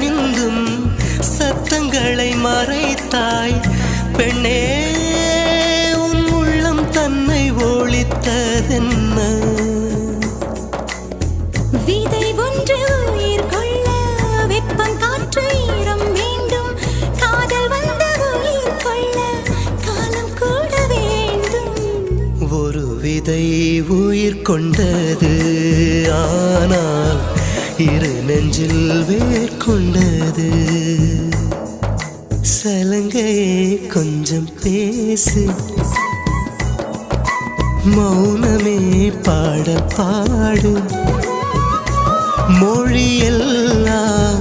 அணிந்தும் சத்தங்களை மறைத்தாய் பெண்ணே, உன் உள்ளம் தன்னை ஒழித்ததென்ன? விதை ஒன்று உயிர் கொள்ள வெப்பம் காற்று ஈரம் வேண்டும். காதல் வந்த உயிர் கொள்ள காலம் கூட வேண்டும். ஒரு விதை உயிர் கொண்டது, ஆனால் இரு நெஞ்சில் வேர் கொண்டது. சலங்கையே கொஞ்சம் பேசு, மௌனமே பாட பாடு. மொழியெல்லாம்